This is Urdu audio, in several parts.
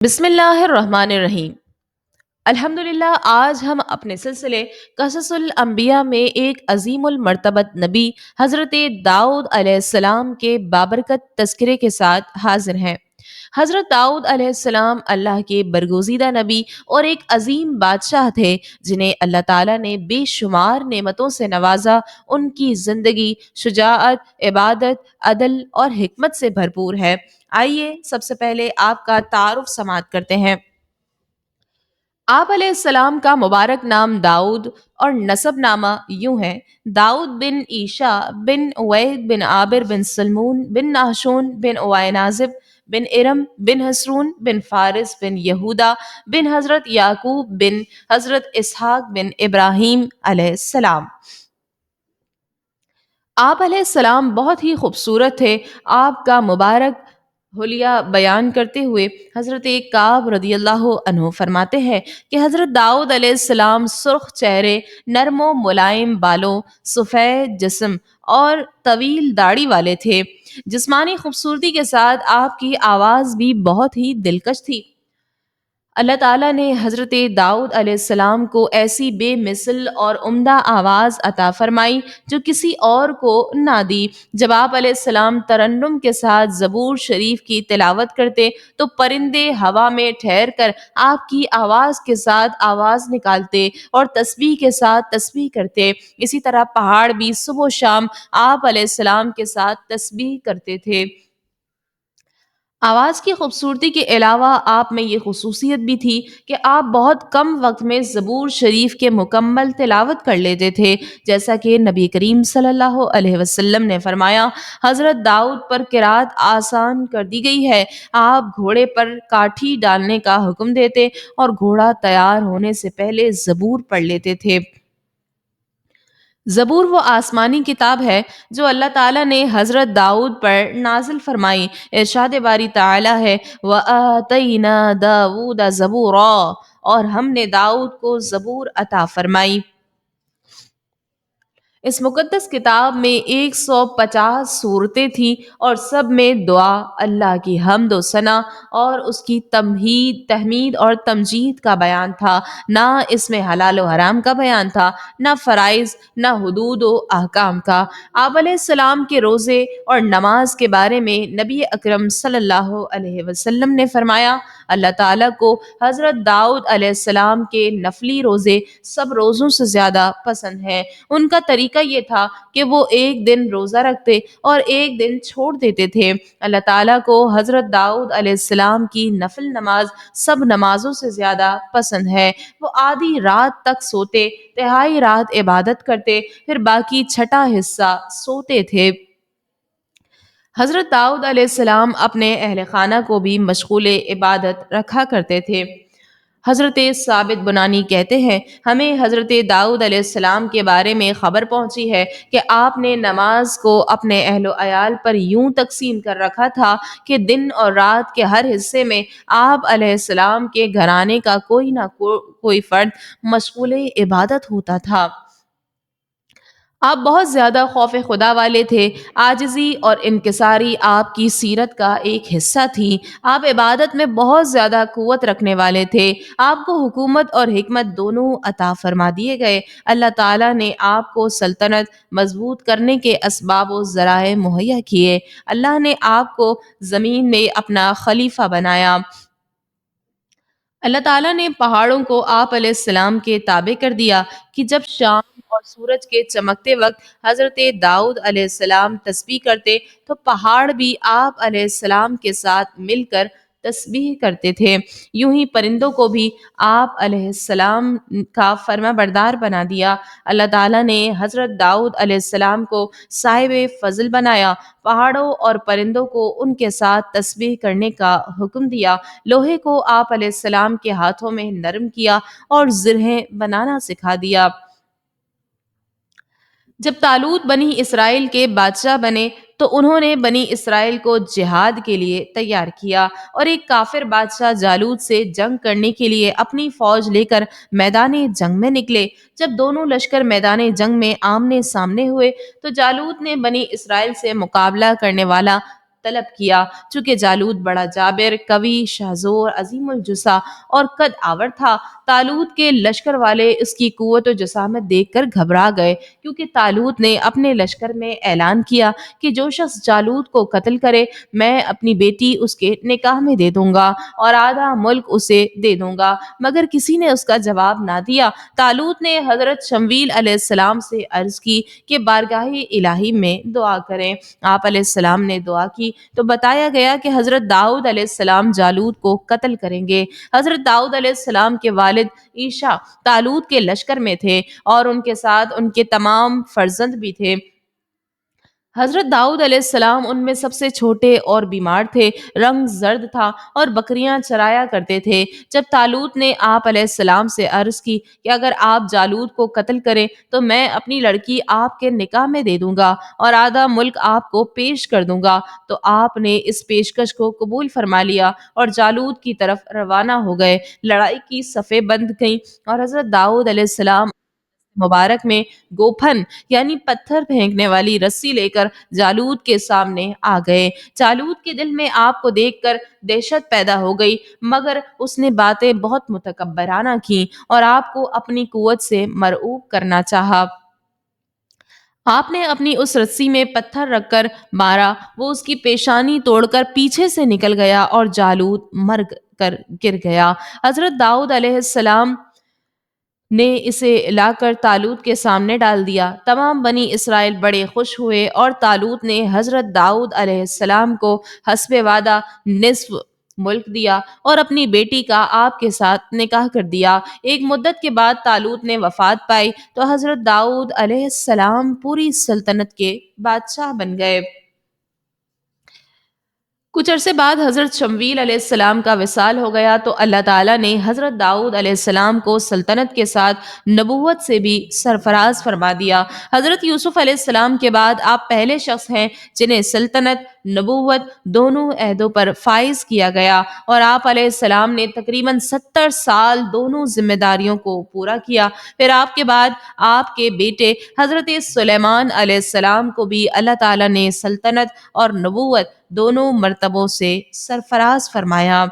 بسم اللہ الرحمن الرحیم۔ الحمدللہ آج ہم اپنے سلسلے قصص الانبیاء میں ایک عظیم المرتبت نبی حضرت داؤد علیہ السلام کے بابرکت تذکرے کے ساتھ حاضر ہیں۔ حضرت داؤد علیہ السلام اللہ کے برگزیدہ نبی اور ایک عظیم بادشاہ تھے جنہیں اللہ تعالیٰ نے بے شمار نعمتوں سے نوازا۔ ان کی زندگی شجاعت، عبادت، عدل اور حکمت سے بھرپور ہے۔ آئیے سب سے پہلے آپ کا تعارف سماعت کرتے ہیں۔ آپ علیہ السلام کا مبارک نام داؤد اور نسب نامہ یوں ہے: داؤد بن عیشا بن اوید بن عابر بن سلمون بن ناشون بن اوائنازب بن ارم بن حسرون بن فارس بن یہودا بن حضرت یعقوب بن حضرت اسحاق بن ابراہیم علیہ السلام۔ آپ علیہ السلام بہت ہی خوبصورت تھے۔ آپ کا مبارک حلیہ بیان کرتے ہوئے حضرت کعب رضی اللہ عنہ فرماتے ہیں کہ حضرت داؤد علیہ السلام سرخ چہرے، نرم و ملائم بالوں، سفید جسم اور طویل داڑھی والے تھے۔ جسمانی خوبصورتی کے ساتھ آپ کی آواز بھی بہت ہی دلکش تھی۔ اللہ تعالیٰ نے حضرت داؤد علیہ السلام کو ایسی بے مثل اور عمدہ آواز عطا فرمائی جو کسی اور کو نہ دی۔ جب آپ علیہ السلام ترنم کے ساتھ زبور شریف کی تلاوت کرتے تو پرندے ہوا میں ٹھہر کر آپ کی آواز کے ساتھ آواز نکالتے اور تسبیح کے ساتھ تسبیح کرتے۔ اسی طرح پہاڑ بھی صبح و شام آپ علیہ السلام کے ساتھ تسبیح کرتے تھے۔ آواز کی خوبصورتی کے علاوہ آپ میں یہ خصوصیت بھی تھی کہ آپ بہت کم وقت میں زبور شریف کے مکمل تلاوت کر لیتے تھے، جیسا کہ نبی کریم صلی اللہ علیہ وسلم نے فرمایا: حضرت داؤد پر قرات آسان کر دی گئی ہے۔ آپ گھوڑے پر کاٹھی ڈالنے کا حکم دیتے اور گھوڑا تیار ہونے سے پہلے زبور پڑھ لیتے تھے۔ زبور وہ آسمانی کتاب ہے جو اللہ تعالیٰ نے حضرت داؤد پر نازل فرمائی۔ ارشاد باری تعالیٰ ہے: وَآتَيْنَا دَاوُودَ زَبُورًا، اور ہم نے داؤد کو زبور عطا فرمائی۔ اس مقدس کتاب میں 150 صورتیں تھیں اور سب میں دعا، اللہ کی حمد و ثنا اور اس کی تحمید اور تمجید کا بیان تھا۔ نہ اس میں حلال و حرام کا بیان تھا، نہ فرائض، نہ حدود و احکام کا۔ آپ علیہ السلام کے روزے اور نماز کے بارے میں نبی اکرم صلی اللہ علیہ وسلم نے فرمایا: اللہ تعالیٰ کو حضرت داؤد علیہ السلام کے نفلی روزے سب روزوں سے زیادہ پسند ہیں۔ ان کا طریقہ یہ تھا کہ وہ ایک دن روزہ رکھتے اور ایک دن چھوڑ دیتے تھے۔ اللہ تعالیٰ کو حضرت داؤد علیہ السلام کی نفل نماز سب نمازوں سے زیادہ پسند ہے۔ وہ آدھی رات تک سوتے، تہائی رات عبادت کرتے، پھر باقی چھٹا حصہ سوتے تھے۔ حضرت داؤد علیہ السلام اپنے اہل خانہ کو بھی مشغول عبادت رکھا کرتے تھے۔ حضرت ثابت بنانی کہتے ہیں: ہمیں حضرت داؤد علیہ السلام کے بارے میں خبر پہنچی ہے کہ آپ نے نماز کو اپنے اہل و عیال پر یوں تقسیم کر رکھا تھا کہ دن اور رات کے ہر حصے میں آپ علیہ السلام کے گھرانے کا کوئی نہ کوئی فرد مشغول عبادت ہوتا تھا۔ آپ بہت زیادہ خوف خدا والے تھے۔ عاجزی اور انکساری آپ کی سیرت کا ایک حصہ تھی۔ آپ عبادت میں بہت زیادہ قوت رکھنے والے تھے۔ آپ کو حکومت اور حکمت دونوں عطا فرما دیے گئے۔ اللہ تعالیٰ نے آپ کو سلطنت مضبوط کرنے کے اسباب و ذرائع مہیا کیے۔ اللہ نے آپ کو زمین میں اپنا خلیفہ بنایا۔ اللہ تعالیٰ نے پہاڑوں کو آپ علیہ السلام کے تابع کر دیا کہ جب شام اور سورج کے چمکتے وقت حضرت داؤد علیہ السلام تسبیح کرتے تو پہاڑ بھی آپ علیہ السلام کے ساتھ مل کر تسبیح کرتے تھے۔ یوں ہی پرندوں کو بھی آپ علیہ السلام کا فرما بردار بنا دیا۔ اللہ تعالیٰ نے حضرت داؤد علیہ السلام کو صاحب فضل بنایا۔ پہاڑوں اور پرندوں کو ان کے ساتھ تسبیح کرنے کا حکم دیا۔ لوہے کو آپ علیہ السلام کے ہاتھوں میں نرم کیا اور زرہیں بنانا سکھا دیا۔ جب طالوت بنی اسرائیل کے بادشاہ بنے تو انہوں نے بنی اسرائیل کو جہاد کے لیے تیار کیا اور ایک کافر بادشاہ جالوت سے جنگ کرنے کے لیے اپنی فوج لے کر میدان جنگ میں نکلے۔ جب دونوں لشکر میدان جنگ میں آمنے سامنے ہوئے تو جالوت نے بنی اسرائیل سے مقابلہ کرنے والا طلب کیا۔ چونکہ جالوت بڑا جابر، قوی، شہزور، عظیم الجثہ اور قد آور تھا، طالوت کے لشکر والے اس کی قوت و جسامت دیکھ کر گھبرا گئے، کیونکہ طالوت نے اپنے لشکر میں اعلان کیا کہ جو شخص جالوت کو قتل کرے، میں اپنی بیٹی اس کے نکاح میں دے دوں گا اور آدھا ملک اسے دے دوں گا، مگر کسی نے اس کا جواب نہ دیا۔ طالوت نے حضرت شمویل علیہ السلام سے عرض کی کہ بارگاہ الہی میں دعا کریں۔ آپ علیہ السلام نے دعا کی تو بتایا گیا کہ حضرت داؤد علیہ السلام جالوت کو قتل کریں گے۔ حضرت داؤد علیہ السلام کے والد عیشا طالوت کے لشکر میں تھے اور ان کے ساتھ ان کے تمام فرزند بھی تھے۔ حضرت داؤد علیہ السلام ان میں سب سے چھوٹے اور بیمار تھے، رنگ زرد تھا اور بکریاں چرایا کرتے تھے۔ جب طالوت نے آپ علیہ السلام سے عرض کی کہ اگر آپ جالوت کو قتل کریں تو میں اپنی لڑکی آپ کے نکاح میں دے دوں گا اور آدھا ملک آپ کو پیش کر دوں گا، تو آپ نے اس پیشکش کو قبول فرما لیا اور جالوت کی طرف روانہ ہو گئے۔ لڑائی کی صفیں بند گئیں اور حضرت داؤد علیہ السلام مبارک میں گوپھن یعنی پتھر پھینکنے والی رسی لے کر جالوت کے سامنے آ گئے۔ جالوت کے دل میں آپ کو دیکھ کر دہشت پیدا ہو گئی، مگر اس نے باتیں بہت متکبرانہ کیں اور آپ کو اپنی قوت سے مرعوب کرنا چاہا۔ آپ نے اپنی اس رسی میں پتھر رکھ کر مارا، وہ اس کی پیشانی توڑ کر پیچھے سے نکل گیا اور جالوت مر کر گر گیا۔ حضرت داؤد علیہ السلام نے اسے لا کر طالوت کے سامنے ڈال دیا۔ تمام بنی اسرائیل بڑے خوش ہوئے اور طالوت نے حضرت داؤد علیہ السلام کو حسب وعدہ نصف ملک دیا اور اپنی بیٹی کا آپ کے ساتھ نکاح کر دیا۔ ایک مدت کے بعد طالوت نے وفات پائی تو حضرت داؤد علیہ السلام پوری سلطنت کے بادشاہ بن گئے۔ کچھ عرصے بعد حضرت شمویل علیہ السلام کا وصال ہو گیا تو اللہ تعالیٰ نے حضرت داؤد علیہ السلام کو سلطنت کے ساتھ نبوت سے بھی سرفراز فرما دیا۔ حضرت یوسف علیہ السلام کے بعد آپ پہلے شخص ہیں جنہیں سلطنت، نبوت دونوں عہدوں پر فائز کیا گیا اور آپ علیہ السلام نے تقریباً 70 سال دونوں ذمہ داریوں کو پورا کیا۔ پھر آپ کے بعد آپ کے بیٹے حضرت سلیمان علیہ السلام کو بھی اللہ تعالیٰ نے سلطنت اور نبوت دونوں مرتبوں سے سرفراز فرمایا۔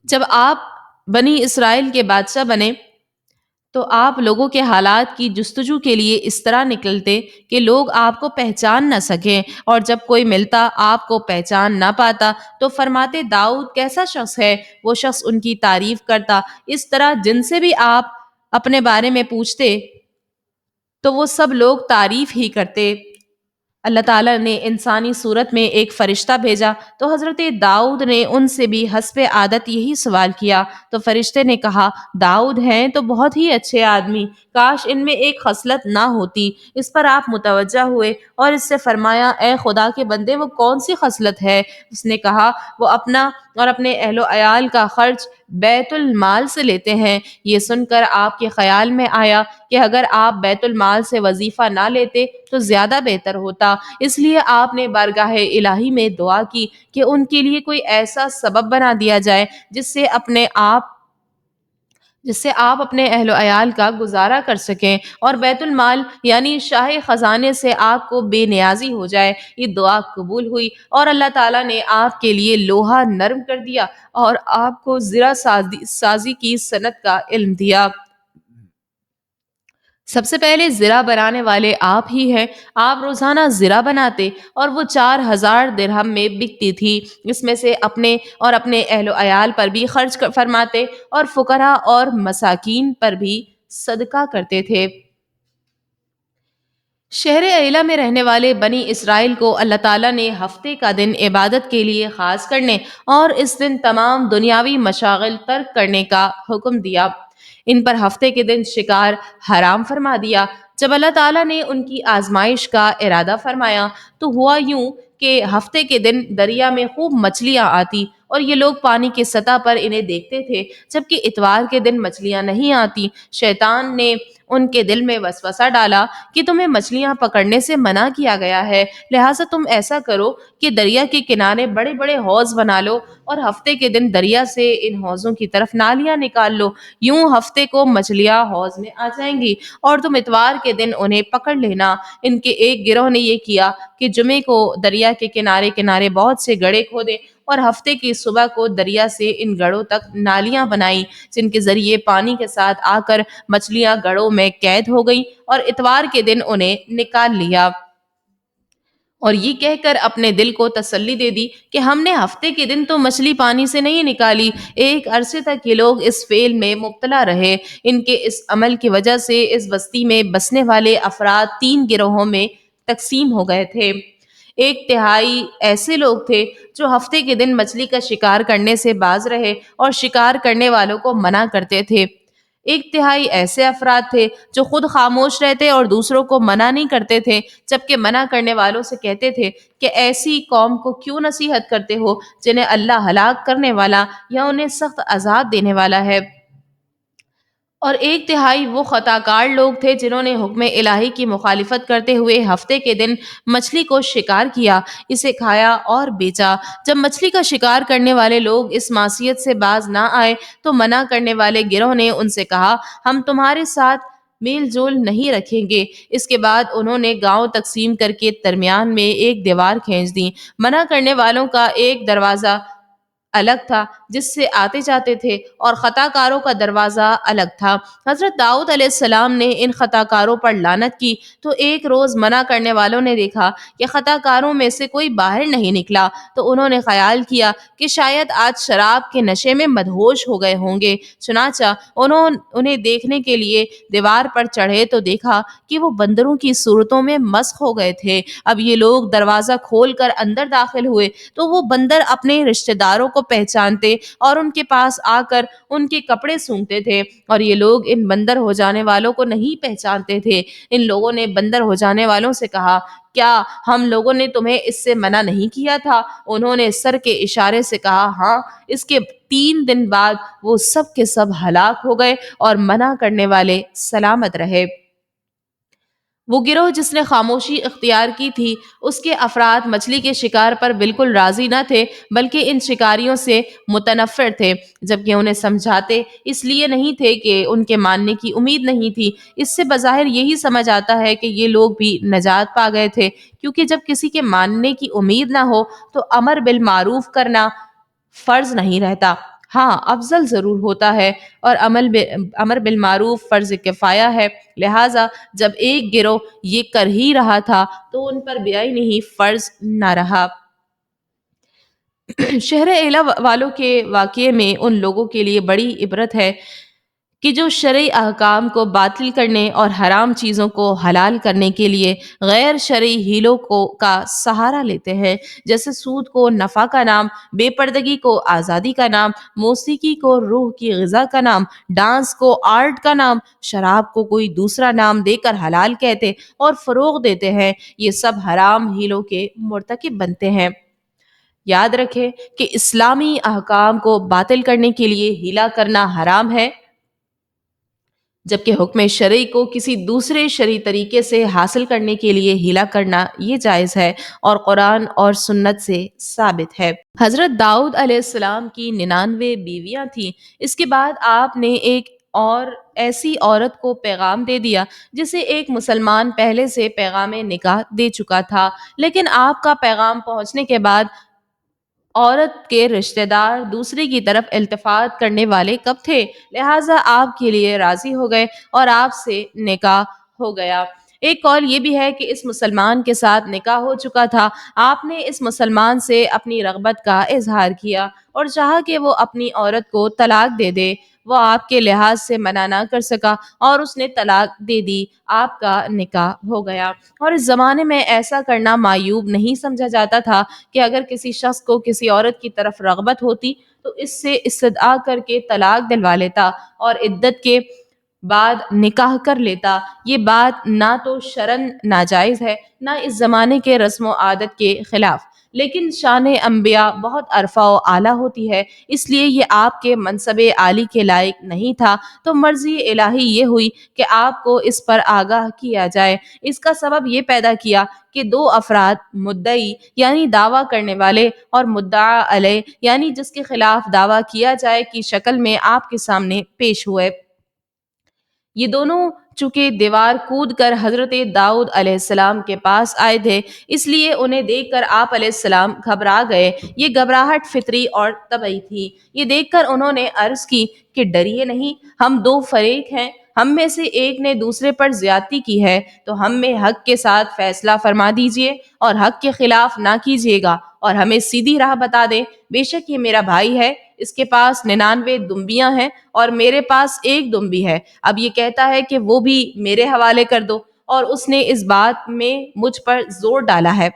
جب آپ بنی اسرائیل کے بادشاہ بنے تو آپ لوگوں کے حالات کی جستجو کے لیے اس طرح نکلتے کہ لوگ آپ کو پہچان نہ سکیں، اور جب کوئی ملتا آپ کو پہچان نہ پاتا تو فرماتے داؤد کیسا شخص ہے، وہ شخص ان کی تعریف کرتا۔ اس طرح جن سے بھی آپ اپنے بارے میں پوچھتے تو وہ سب لوگ تعریف ہی کرتے۔ اللہ تعالیٰ نے انسانی صورت میں ایک فرشتہ بھیجا تو حضرت داؤد نے ان سے بھی حسب عادت یہی سوال کیا، تو فرشتے نے کہا داؤد ہیں تو بہت ہی اچھے آدمی، کاش ان میں ایک خصلت نہ ہوتی۔ اس پر آپ متوجہ ہوئے اور اس سے فرمایا اے خدا کے بندے وہ کون سی خصلت ہے؟ اس نے کہا وہ اپنا اور اپنے اہل و عیال کا خرچ بیت المال سے لیتے ہیں۔ یہ سن کر آپ کے خیال میں آیا کہ اگر آپ بیت المال سے وظیفہ نہ لیتے تو زیادہ بہتر ہوتا، اس لیے آپ نے بارگاہ الہی میں دعا کی کہ ان کے لیے کوئی ایسا سبب بنا دیا جائے جس سے آپ اپنے اہل و عیال کا گزارا کر سکیں اور بیت المال یعنی شاہ خزانے سے آپ کو بے نیازی ہو جائے۔ یہ دعا قبول ہوئی اور اللہ تعالیٰ نے آپ کے لیے لوہا نرم کر دیا اور آپ کو زرہ سازی کی صنعت کا علم دیا۔ سب سے پہلے زرہ بنانے والے آپ ہی ہیں۔ آپ روزانہ زرہ بناتے اور وہ 4000 درہم میں بکتی تھی، اس میں سے اپنے اور اپنے اہل و عیال پر بھی خرچ فرماتے اور فقراء اور مساکین پر بھی صدقہ کرتے تھے۔ شہر ایلا میں رہنے والے بنی اسرائیل کو اللہ تعالیٰ نے ہفتے کا دن عبادت کے لیے خاص کرنے اور اس دن تمام دنیاوی مشاغل ترک کرنے کا حکم دیا۔ ان پر ہفتے کے دن شکار حرام فرما دیا۔ جب اللہ تعالیٰ نے ان کی آزمائش کا ارادہ فرمایا تو ہوا یوں کہ ہفتے کے دن دریا میں خوب مچھلیاں آتی اور یہ لوگ پانی کی سطح پر انہیں دیکھتے تھے، جبکہ اتوار کے دن مچھلیاں نہیں آتی۔ شیطان نے ان کے دل میں وسوسہ ڈالا کہ تمہیں مچھلیاں پکڑنے سے منع کیا گیا ہے، لہٰذا تم ایسا کرو کہ دریا کے کنارے بڑے بڑے حوض بنا لو اور ہفتے کے دن دریا سے ان حوضوں کی طرف نالیاں نکال لو، یوں ہفتے کو مچھلیاں حوض میں آ جائیں گی اور تم اتوار کے دن انہیں پکڑ لینا۔ ان کے ایک گروہ نے یہ کیا کہ جمعے کو دریا کے کنارے کنارے بہت سے گڑھے کھودے اور ہفتے کی صبح کو دریا سے ان گڑھوں تک نالیاں بنائیں جن کے ذریعے پانی کے ساتھ آ کر مچھلیاں گڑھوں میں قید ہو گئیں اور اتوار کے دن انہیں نکال لیا، اور یہ کہہ کر اپنے دل کو تسلی دے دی کہ ہم نے ہفتے کے دن تو مچھلی پانی سے نہیں نکالی۔ ایک عرصے تک یہ لوگ اس فعل میں مبتلا رہے۔ ان کے اس عمل کی وجہ سے اس بستی میں بسنے والے افراد 3 گروہوں میں تقسیم ہو گئے تھے۔ ایک تہائی ایسے لوگ تھے جو ہفتے کے دن مچھلی کا شکار کرنے سے باز رہے اور شکار کرنے والوں کو منع کرتے تھے۔ ایک تہائی ایسے افراد تھے جو خود خاموش رہتے اور دوسروں کو منع نہیں کرتے تھے، جبکہ منع کرنے والوں سے کہتے تھے کہ ایسی قوم کو کیوں نصیحت کرتے ہو جنہیں اللہ ہلاک کرنے والا یا انہیں سخت عذاب دینے والا ہے۔ اور ایک تہائی وہ خطا کار لوگ تھے جنہوں نے حکم الہی کی مخالفت کرتے ہوئے ہفتے کے دن مچھلی کو شکار کیا، اسے کھایا اور بیچا۔ جب مچھلی کا شکار کرنے والے لوگ اس معصیت سے باز نہ آئے تو منع کرنے والے گروہ نے ان سے کہا، ہم تمہارے ساتھ میل جول نہیں رکھیں گے۔ اس کے بعد انہوں نے گاؤں تقسیم کر کے درمیان میں ایک دیوار کھینچ دی۔ منع کرنے والوں کا ایک دروازہ الگ تھا جس سے آتے جاتے تھے اور خطا کاروں کا دروازہ الگ تھا۔ حضرت داؤد علیہ السلام نے ان خطا کاروں پر لعنت کی تو ایک روز منع کرنے والوں نے دیکھا کہ خطا کاروں میں سے کوئی باہر نہیں نکلا، تو انہوں نے خیال کیا کہ شاید آج شراب کے نشے میں مدہوش ہو گئے ہوں گے، چنانچہ انہیں دیکھنے کے لیے دیوار پر چڑھے تو دیکھا کہ وہ بندروں کی صورتوں میں مسخ ہو گئے تھے۔ اب یہ لوگ دروازہ کھول کر اندر داخل ہوئے تو وہ بندر اپنے رشتہ داروں کو پہچانتے اور ان کے پاس آ کر ان کے کپڑے سونگھتے تھے، اور یہ لوگ ان بندر ہو جانے والوں کو نہیں پہچانتے تھے۔ ان لوگوں نے بندر ہو جانے والوں سے کہا، کیا ہم لوگوں نے تمہیں اس سے منع نہیں کیا تھا؟ انہوں نے سر کے اشارے سے کہا، ہاں۔ اس کے 3 دن بعد وہ سب کے سب ہلاک ہو گئے اور منع کرنے والے سلامت رہے۔ وہ گروہ جس نے خاموشی اختیار کی تھی، اس کے افراد مچھلی کے شکار پر بالکل راضی نہ تھے، بلکہ ان شکاریوں سے متنفر تھے، جبکہ انہیں سمجھاتے اس لیے نہیں تھے کہ ان کے ماننے کی امید نہیں تھی۔ اس سے بظاہر یہی سمجھ آتا ہے کہ یہ لوگ بھی نجات پا گئے تھے، کیونکہ جب کسی کے ماننے کی امید نہ ہو تو امر بالمعروف کرنا فرض نہیں رہتا، ہاں افضل ضرور ہوتا ہے، اور امر بالمعروف فرض کفایہ ہے۔ لہٰذا جب ایک گروہ یہ کر ہی رہا تھا تو ان پر بعینہ ہی فرض نہ رہا۔ شہر ایلا والوں کے واقعے میں ان لوگوں کے لیے بڑی عبرت ہے کہ جو شرعی احکام کو باطل کرنے اور حرام چیزوں کو حلال کرنے کے لیے غیر شرعی ہیلوں کا سہارا لیتے ہیں، جیسے سود کو نفع کا نام، بے پردگی کو آزادی کا نام، موسیقی کو روح کی غذا کا نام، ڈانس کو آرٹ کا نام، شراب کو کوئی دوسرا نام دے کر حلال کہتے اور فروغ دیتے ہیں۔ یہ سب حرام ہیلوں کے مرتکب بنتے ہیں۔ یاد رکھیں کہ اسلامی احکام کو باطل کرنے کے لیے ہیلا کرنا حرام ہے، جبکہ حکم شرعی کو کسی دوسرے شرعی طریقے سے حاصل کرنے کے لیے ہیلا کرنا یہ جائز ہے اور قرآن اور سنت سے ثابت ہے۔ حضرت داؤد علیہ السلام کی 99 بیویاں تھیں۔ اس کے بعد آپ نے ایک اور ایسی عورت کو پیغام دے دیا جسے ایک مسلمان پہلے سے پیغام نکاح دے چکا تھا، لیکن آپ کا پیغام پہنچنے کے بعد عورت کے رشتہ دار دوسرے کی طرف التفات کرنے والے کب تھے؟ لہٰذا آپ کے لیے راضی ہو گئے اور آپ سے نکاح ہو گیا۔ ایک قول یہ بھی ہے کہ اس مسلمان کے ساتھ نکاح ہو چکا تھا۔ آپ نے اس مسلمان سے اپنی رغبت کا اظہار کیا اور چاہا کہ وہ اپنی عورت کو طلاق دے دے۔ وہ آپ کے لحاظ سے منع نہ کر سکا اور اس نے طلاق دے دی، آپ کا نکاح ہو گیا۔ اور اس زمانے میں ایسا کرنا معیوب نہیں سمجھا جاتا تھا کہ اگر کسی شخص کو کسی عورت کی طرف رغبت ہوتی تو اس سے استدعا کر کے طلاق دلوا لیتا اور عدت کے بعد نکاح کر لیتا۔ یہ بات نہ تو شرعاً ناجائز ہے، نہ اس زمانے کے رسم و عادت کے خلاف، لیکن شان انبیاء بہت عرفہ و اعلیٰ ہوتی ہے، اس لیے یہ آپ کے منصب عالی کے لائق نہیں تھا، تو مرضی الہی یہ ہوئی کہ آپ کو اس پر آگاہ کیا جائے۔ اس کا سبب یہ پیدا کیا کہ دو افراد، مدعی یعنی دعویٰ کرنے والے اور مدعا علیہ یعنی جس کے خلاف دعویٰ کیا جائے کی شکل میں آپ کے سامنے پیش ہوئے۔ یہ دونوں چونکہ دیوار کود کر حضرت داؤد علیہ السلام کے پاس آئے تھے، اس لیے انہیں دیکھ کر آپ علیہ السلام گھبرا گئے۔ یہ گھبراہٹ فطری اور طبعی تھی۔ یہ دیکھ کر انہوں نے عرض کی کہ ڈریے نہیں، ہم دو فریق ہیں، ہم میں سے ایک نے دوسرے پر زیادتی کی ہے تو ہم میں حق کے ساتھ فیصلہ فرما دیجئے اور حق کے خلاف نہ کیجیے گا اور ہمیں سیدھی راہ بتا دیں۔ بے شک یہ میرا بھائی ہے، اس کے پاس 99 دمبیاں ہیں اور میرے پاس ایک دمبی ہے، اب یہ کہتا ہے کہ وہ بھی میرے حوالے کر دو، اور اس نے اس بات میں مجھ پر زور ڈالا ہے۔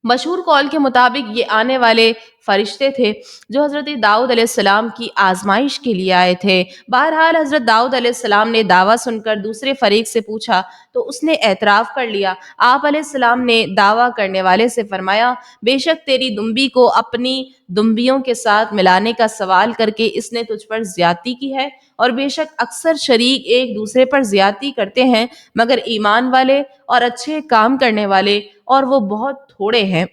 مشہور قول کے مطابق یہ آنے والے فرشتے تھے جو حضرت داؤد علیہ السلام کی آزمائش کے لیے آئے تھے۔ بہرحال حضرت داؤد علیہ السلام نے دعویٰ سن کر دوسرے فریق سے پوچھا تو اس نے اعتراف کر لیا۔ آپ علیہ السلام نے دعویٰ کرنے والے سے فرمایا، بے شک تیری دمبی کو اپنی دمبیوں کے ساتھ ملانے کا سوال کر کے اس نے تجھ پر زیادتی کی ہے، اور بے شک اکثر شریک ایک دوسرے پر زیادتی کرتے ہیں مگر ایمان والے اور اچھے کام کرنے والے، اور وہ بہت تھوڑے ہیں۔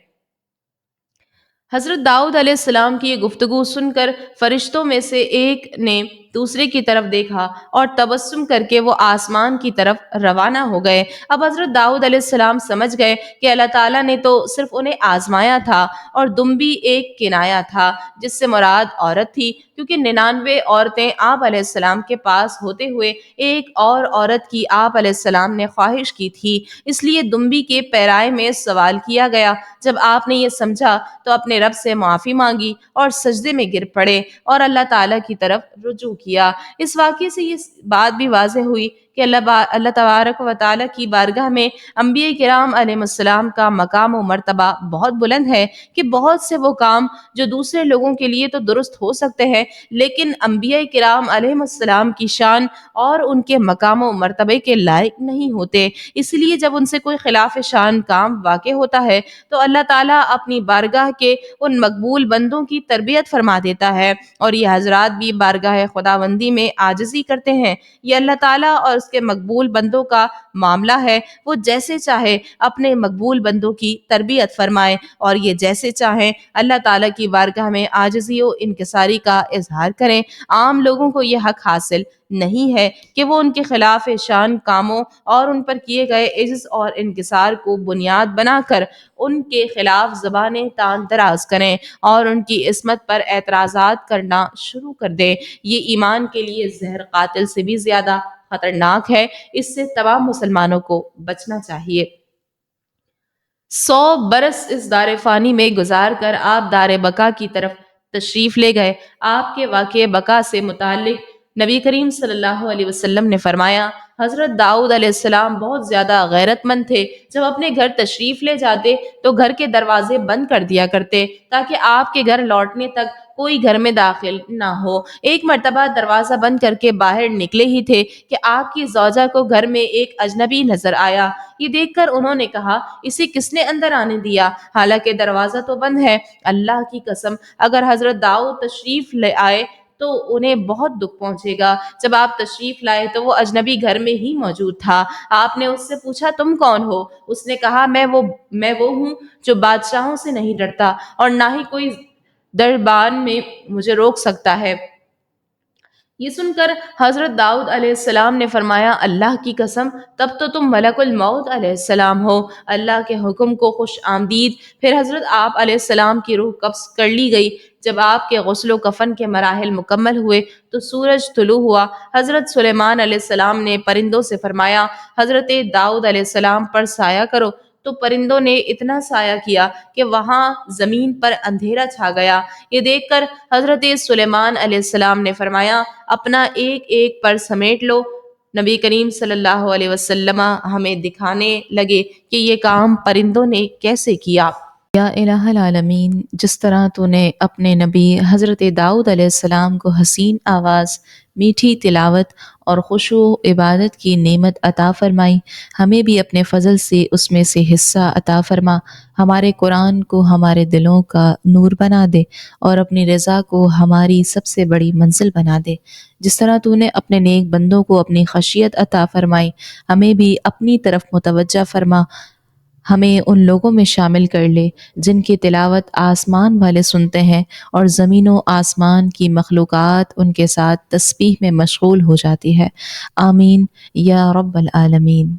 حضرت داؤد علیہ السلام کی یہ گفتگو سن کر فرشتوں میں سے ایک نے دوسرے کی طرف دیکھا اور تبسم کر کے وہ آسمان کی طرف روانہ ہو گئے۔ اب حضرت داؤد علیہ السلام سمجھ گئے کہ اللہ تعالیٰ نے تو صرف انہیں آزمایا تھا اور دمبی ایک کنایا تھا جس سے مراد عورت تھی، کیونکہ 99 عورتیں آپ علیہ السلام کے پاس ہوتے ہوئے ایک اور عورت کی آپ علیہ السلام نے خواہش کی تھی، اس لیے دمبی کے پیرائے میں سوال کیا گیا۔ جب آپ نے یہ سمجھا تو اپنے رب سے معافی مانگی اور سجدے میں گر پڑے اور اللہ تعالیٰ کی طرف رجوع کیا۔ اس واقعے سے یہ بات بھی واضح ہوئی کہ اللہ تبارک و تعالیٰ کی بارگاہ میں انبیاء کرام علیہ السلام کا مقام و مرتبہ بہت بلند ہے، کہ بہت سے وہ کام جو دوسرے لوگوں کے لیے تو درست ہو سکتے ہیں لیکن انبیاء کرام علیہ السلام کی شان اور ان کے مقام و مرتبے کے لائق نہیں ہوتے۔ اس لیے جب ان سے کوئی خلاف شان کام واقع ہوتا ہے تو اللہ تعالیٰ اپنی بارگاہ کے ان مقبول بندوں کی تربیت فرما دیتا ہے، اور یہ حضرات بھی بارگاہ خداوندی میں عاجزی کرتے ہیں۔ یہ اللہ تعالیٰ اور اس کے مقبول بندوں کا معاملہ ہے، وہ جیسے چاہے اپنے مقبول بندوں کی تربیت فرمائے، اور یہ جیسے چاہیں اللہ تعالیٰ کی بارگاہ میں عاجزی و انکساری کا اظہار کریں۔ عام لوگوں کو یہ حق حاصل نہیں ہے کہ وہ ان کے خلاف شان کاموں اور ان پر کیے گئے عجز اور انکسار کو بنیاد بنا کر ان کے خلاف زبانیں تان تراز کریں اور ان کی عصمت پر اعتراضات کرنا شروع کر دیں۔ یہ ایمان کے لیے زہر قاتل سے بھی زیادہ خطرناک ہے، اس سے تمام مسلمانوں کو بچنا چاہیے۔ 100 برس اس دار فانی میں گزار کر آپ دار بقا کی طرف تشریف لے گئے۔ آپ کے واقع بقا سے متعلق نبی کریم صلی اللہ علیہ وسلم نے فرمایا، حضرت داؤد علیہ السلام بہت زیادہ غیرت مند تھے۔ جب اپنے گھر تشریف لے جاتے تو گھر کے دروازے بند کر دیا کرتے تاکہ آپ کے گھر لوٹنے تک کوئی گھر میں داخل نہ ہو۔ ایک مرتبہ دروازہ بند کر کے باہر نکلے ہی تھے کہ آپ کی زوجہ کو گھر میں ایک اجنبی نظر آیا۔ یہ دیکھ کر انہوں نے کہا، اسے کس نے اندر آنے دیا حالانکہ دروازہ تو بند ہے؟ اللہ کی قسم اگر حضرت داؤد تشریف لے آئے تو انہیں بہت دکھ پہنچے گا۔ جب آپ تشریف لائے تو وہ اجنبی گھر میں ہی موجود تھا۔ آپ نے اس سے پوچھا، تم کون ہو؟ اس نے کہا، میں وہ ہوں جو بادشاہوں سے نہیں ڈرتا اور نہ ہی کوئی دربان میں مجھے روک سکتا ہے۔ یہ سن کر حضرت داؤد علیہ السلام نے فرمایا، اللہ کی قسم تب تو تم ملک الموت علیہ السلام ہو، اللہ کے حکم کو خوش آمدید۔ پھر حضرت آپ علیہ السلام کی روح قبض کر لی گئی۔ جب آپ کے غسل و کفن کے مراحل مکمل ہوئے تو سورج طلوع ہوا۔ حضرت سلیمان علیہ السلام نے پرندوں سے فرمایا، حضرت داؤد علیہ السلام پر سایہ کرو، تو پرندوں نے اتنا سایہ کیا کہ وہاں زمین پر اندھیرا چھا گیا۔ یہ دیکھ کر حضرت سلیمان علیہ السلام نے فرمایا، اپنا ایک ایک پر سمیٹ لو۔ نبی کریم صلی اللہ علیہ وسلم ہمیں دکھانے لگے کہ یہ کام پرندوں نے کیسے کیا۔ یا الہ العالمین، جس طرح تو نے اپنے نبی حضرت داؤد علیہ السلام کو حسین آواز، میٹھی تلاوت اور خشوع و عبادت کی نعمت عطا فرمائی، ہمیں بھی اپنے فضل سے اس میں سے حصہ عطا فرما، ہمارے قرآن کو ہمارے دلوں کا نور بنا دے اور اپنی رضا کو ہماری سب سے بڑی منزل بنا دے۔ جس طرح تو نے اپنے نیک بندوں کو اپنی خشیت عطا فرمائی، ہمیں بھی اپنی طرف متوجہ فرما، ہمیں ان لوگوں میں شامل کر لے جن کی تلاوت آسمان والے سنتے ہیں اور زمین و آسمان کی مخلوقات ان کے ساتھ تسبیح میں مشغول ہو جاتی ہے۔ آمین یا رب العالمین۔